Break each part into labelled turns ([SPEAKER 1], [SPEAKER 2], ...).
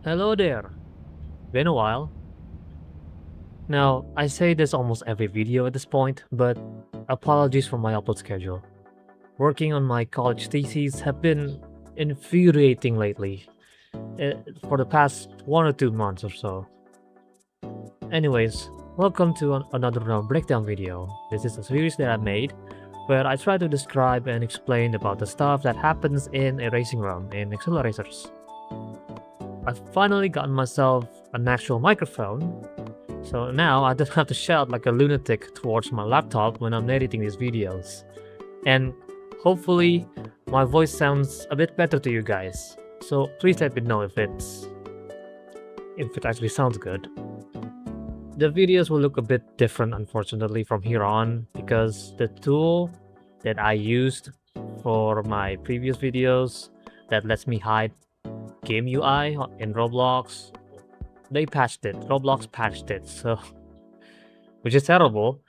[SPEAKER 1] Hello there. Been a while. Now, I say this almost every video at this point, but apologies for my upload schedule. Working on my college thesis have been infuriating lately, for the past 1 or 2 months or so. Anyways, welcome to another round breakdown video. This is a series that I made where I try to describe and explain about the stuff that happens in a racing realm in AcceleRacers. I've finally gotten myself an actual microphone. So now I don't have to shout like a lunatic towards my laptop when I'm editing these videos. And hopefully my voice sounds a bit better to you guys. So please let me know if it actually sounds good. The videos will look a bit different unfortunately from here on because the tool that I used for my previous videos that lets me hide game UI in Roblox, they patched it. Roblox patched it, so which is terrible.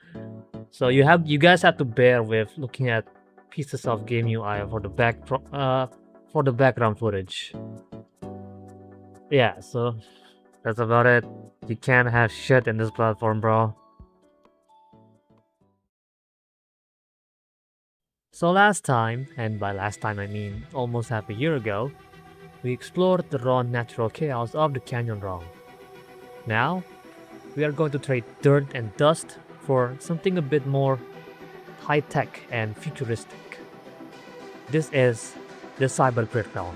[SPEAKER 1] So you guys have to bear with looking at pieces of game UI for the background footage. Yeah, so that's about it. You can't have shit in this platform, bro. So last time, and by last time I mean almost half a year ago, we explored the raw natural chaos of the canyon realm. Now, we are going to trade dirt and dust for something a bit more high-tech and futuristic. This is the Cybergrid Realm.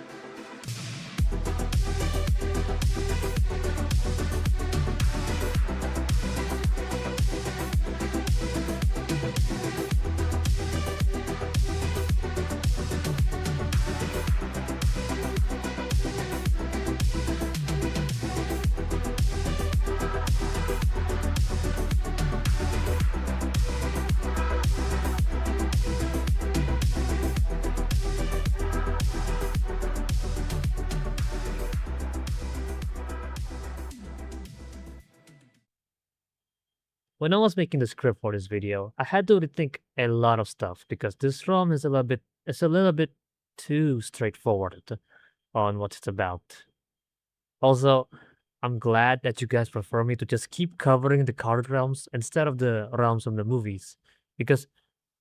[SPEAKER 1] When I was making the script for this video, I had to rethink a lot of stuff because this ROM is a little bit too straightforward on what it's about. Also, I'm glad that you guys prefer me to just keep covering the card realms instead of the realms from the movies because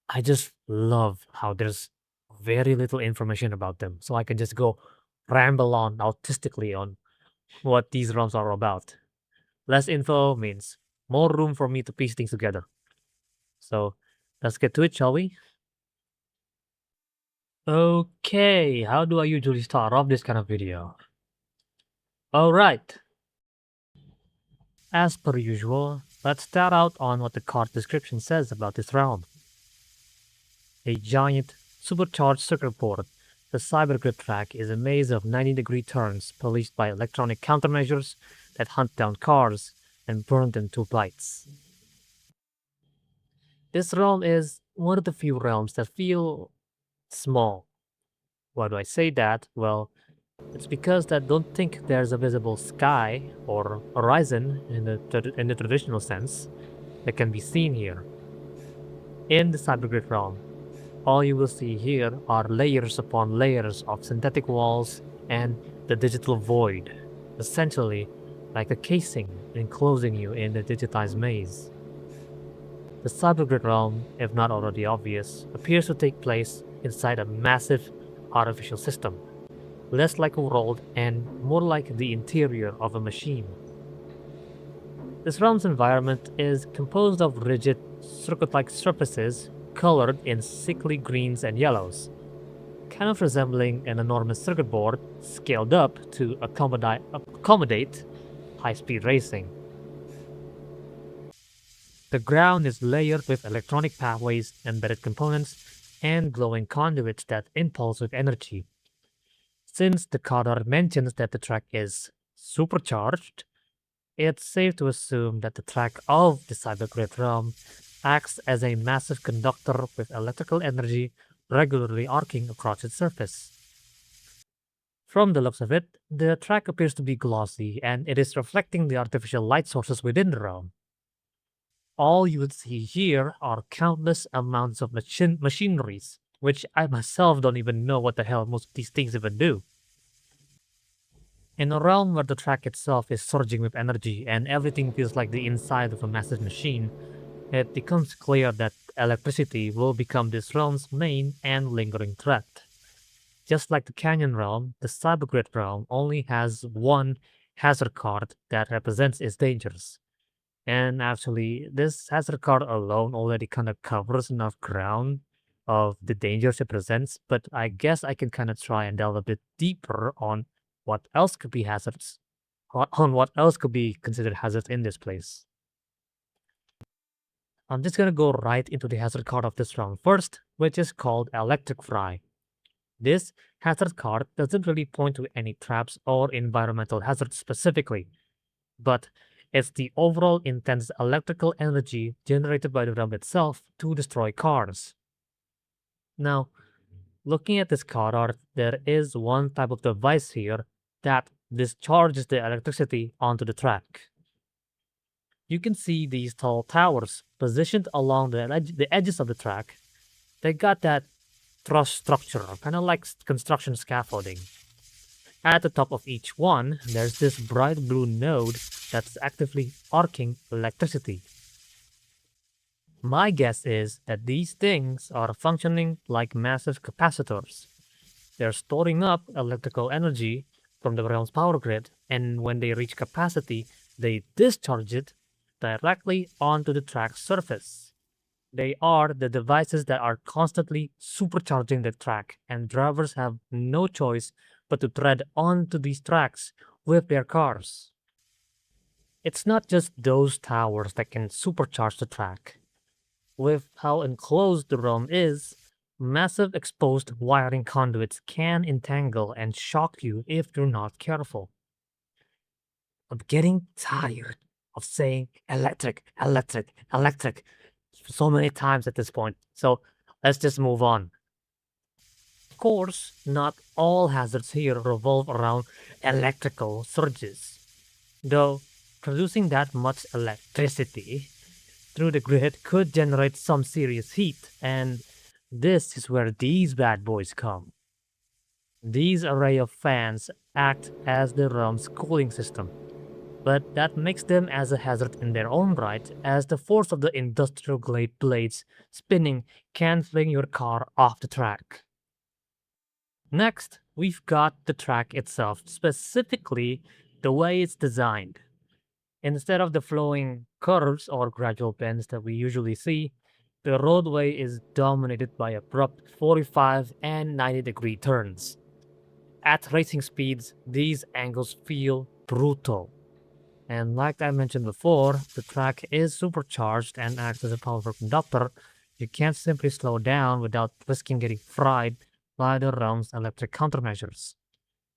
[SPEAKER 1] I just love how there's very little information about them, so I can just go ramble on autistically on what these realms are about. Less info means more room for me to piece things together. So let's get to it, shall we? Okay, how do I usually start off this kind of video? Alright, as per usual, let's start out on what the card description says about this realm. A giant, supercharged circuit board, the Cybergrid track is a maze of 90-degree turns policed by electronic countermeasures that hunt down cars and burn them to blights. This realm is one of the few realms that feel small. Why do I say that? Well, it's because I don't think there's a visible sky or horizon in the traditional sense that can be seen here. In the Cybergrid realm, all you will see here are layers upon layers of synthetic walls and the digital void, essentially like a casing enclosing you in the digitized maze. The Cybergrid realm, if not already obvious, appears to take place inside a massive artificial system, less like a world and more like the interior of a machine. This realm's environment is composed of rigid, circuit-like surfaces colored in sickly greens and yellows, kind of resembling an enormous circuit board scaled up to accommodate high-speed racing. The ground is layered with electronic pathways, embedded components, and glowing conduits that impulse with energy. Since the card mentions that the track is supercharged, it's safe to assume that the track of the Cybergrid realm acts as a massive conductor with electrical energy regularly arcing across its surface. From the looks of it, the track appears to be glossy and it is reflecting the artificial light sources within the realm. All you would see here are countless amounts of machineries, which I myself don't even know what the hell most of these things even do. In a realm where the track itself is surging with energy and everything feels like the inside of a massive machine, it becomes clear that electricity will become this realm's main and lingering threat. Just like the Canyon realm, the Cybergrid realm only has one hazard card that represents its dangers. And actually, this hazard card alone already kind of covers enough ground of the dangers it presents, but I guess I can kind of try and delve a bit deeper on what else could be hazards, on what else could be considered hazards in this place. I'm just gonna go right into the hazard card of this round first, which is called Electric Fry. This hazard card doesn't really point to any traps or environmental hazards specifically, but it's the overall intense electrical energy generated by the realm itself to destroy cars. Now, looking at this card art, there is one type of device here that discharges the electricity onto the track. You can see these tall towers positioned along the edges of the track. They got that truss structure, kind of like construction scaffolding. At the top of each one, there's this bright blue node that's actively arcing electricity. My guess is that these things are functioning like massive capacitors. They're storing up electrical energy from the realm's power grid, and when they reach capacity, they discharge it directly onto the track's surface. They are the devices that are constantly supercharging the track, and drivers have no choice but to tread onto these tracks with their cars. It's not just those towers that can supercharge the track. With how enclosed the realm is, massive exposed wiring conduits can entangle and shock you if you're not careful. I'm getting tired of saying electric, electric, electric so many times at this point. So let's just move on. Of course, not all hazards here revolve around electrical surges, though producing that much electricity through the grid could generate some serious heat, and this is where these bad boys come. These array of fans act as the realm's cooling system, but that makes them as a hazard in their own right, as the force of the industrial blades spinning can fling your car off the track. Next, we've got the track itself, specifically the way it's designed. Instead of the flowing curves or gradual bends that we usually see, the roadway is dominated by abrupt 45 and 90-degree turns. At racing speeds, these angles feel brutal. And like I mentioned before, the track is supercharged and acts as a powerful conductor. You can't simply slow down without risking getting fried by the realm's electric countermeasures.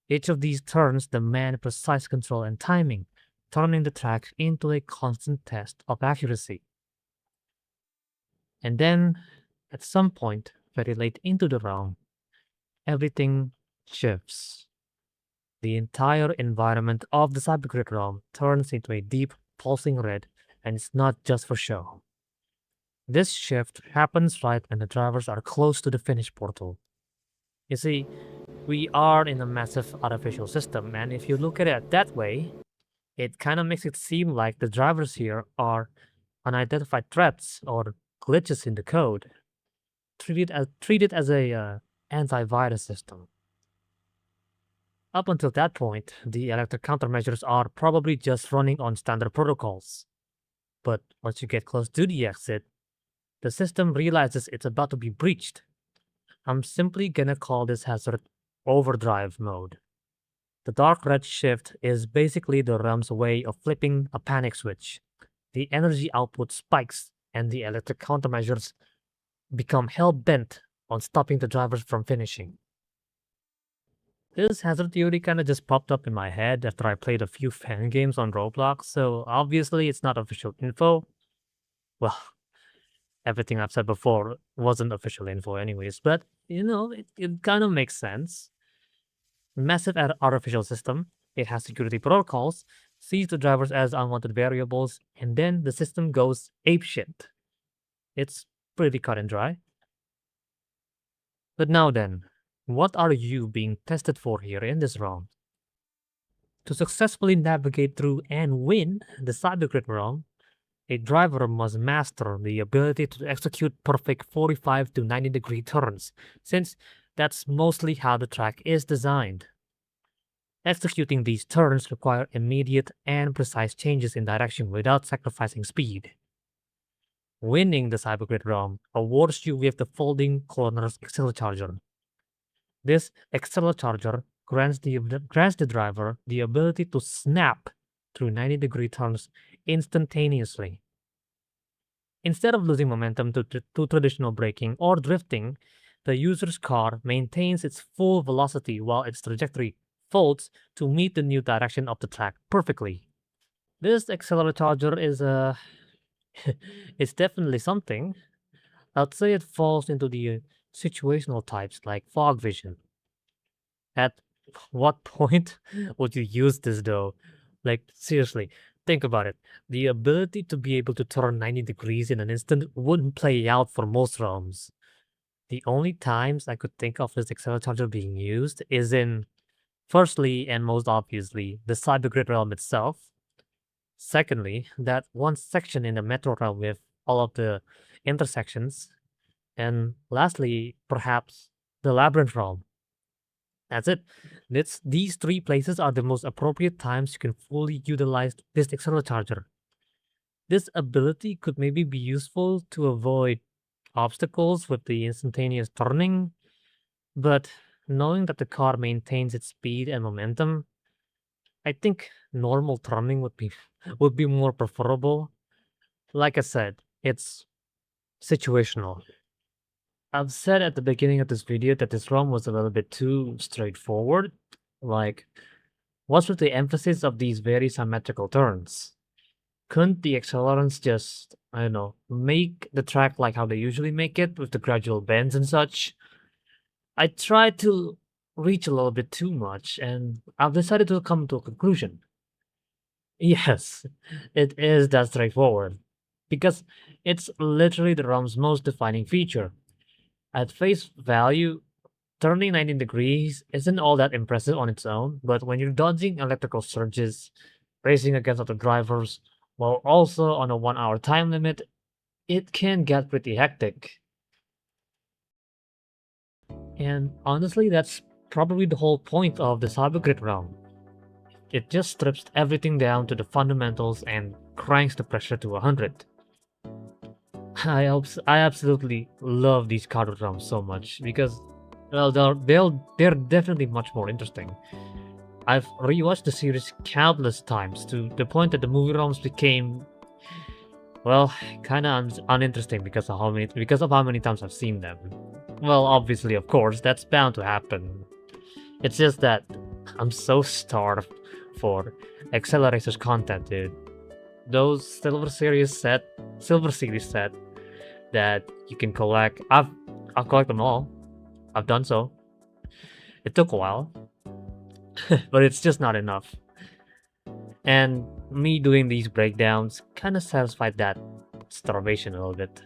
[SPEAKER 1] Each of these turns demand precise control and timing, turning the track into a constant test of accuracy. And then, at some point, very late into the round, everything shifts. The entire environment of the Cybergrid realm turns into a deep, pulsing red, and it's not just for show. This shift happens right when the drivers are close to the finish portal. You see, we are in a massive artificial system, and if you look at it that way, it kind of makes it seem like the drivers here are unidentified threats or glitches in the code, treated as a antivirus system. Up until that point, the electric countermeasures are probably just running on standard protocols. But once you get close to the exit, the system realizes it's about to be breached. I'm simply gonna call this hazard overdrive mode. The dark red shift is basically the realm's way of flipping a panic switch. The energy output spikes, and the electric countermeasures become hell bent on stopping the drivers from finishing. This hazard theory kind of just popped up in my head after I played a few fan games on Roblox, so obviously it's not official info. Well, everything I've said before wasn't official info, anyways, but it kind of makes sense. Massive artificial system, it has security protocols, sees the drivers as unwanted variables, and then the system goes apeshit. It's pretty cut and dry. But now then, what are you being tested for here in this round? To successfully navigate through and win the Cybergrid Realm, a driver must master the ability to execute perfect 45 to 90-degree turns, since that's mostly how the track is designed. Executing these turns require immediate and precise changes in direction without sacrificing speed. Winning the Cybergrid Realm awards you with the Folding Corners AcceleCharger. This AcceleCharger grants the driver the ability to snap through 90-degree turns instantaneously. Instead of losing momentum to traditional braking or drifting, the user's car maintains its full velocity while its trajectory folds to meet the new direction of the track perfectly. This AcceleRacharger is it's definitely something. I'd say it falls into the situational types like fog vision. At what point would you use this though? Like, seriously, think about it. The ability to be able to turn 90 degrees in an instant wouldn't play out for most realms. The only times I could think of this accelerator being used is in, firstly and most obviously, the Cybergrid realm itself. Secondly, that one section in the metro realm with all of the intersections. And lastly, perhaps the labyrinth realm. That's it. These three places are the most appropriate times you can fully utilize this accelerator. This ability could maybe be useful to avoid obstacles with the instantaneous turning, but knowing that the car maintains its speed and momentum, I think normal turning would be more preferable. Like I said, it's situational. I've said at the beginning of this video that this ROM was a little bit too straightforward. Like, what's with the emphasis of these very symmetrical turns? Couldn't the accelerants just, I don't know, make the track like how they usually make it with the gradual bends and such? I tried to reach a little bit too much and I've decided to come to a conclusion. Yes, it is that straightforward. Because it's literally the ROM's most defining feature. At face value, turning 90 degrees isn't all that impressive on its own, but when you're dodging electrical surges, racing against other drivers, while also on a 1 hour time limit, it can get pretty hectic. And honestly, that's probably the whole point of the Cybergrid realm. It just strips everything down to the fundamentals and cranks the pressure to 100. I absolutely love these card realms so much because well, they're definitely much more interesting. I've rewatched the series countless times to the point that the movie realms became, well, kind of uninteresting because of how many times I've seen them. Well, obviously, of course, that's bound to happen. It's just that I'm so starved for AcceleRacers content, dude. Those Silver Series set that you can collect. I've collected them all. I've done so. It took a while, but it's just not enough. And me doing these breakdowns kind of satisfied that starvation a little bit.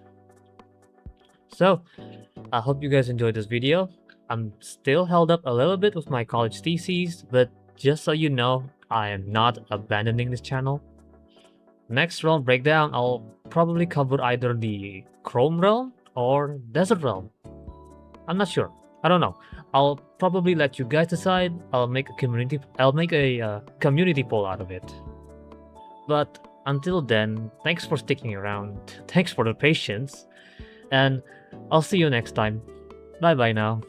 [SPEAKER 1] So, I hope you guys enjoyed this video. I'm still held up a little bit with my college theses, but just so you know, I am not abandoning this channel. Next realm breakdown, I'll probably cover either the Chrome realm or Desert realm. I'm not sure. I don't know. I'll probably let you guys decide. I'll make a community poll out of it. But until then, thanks for sticking around. Thanks for the patience, and I'll see you next time. Bye bye now.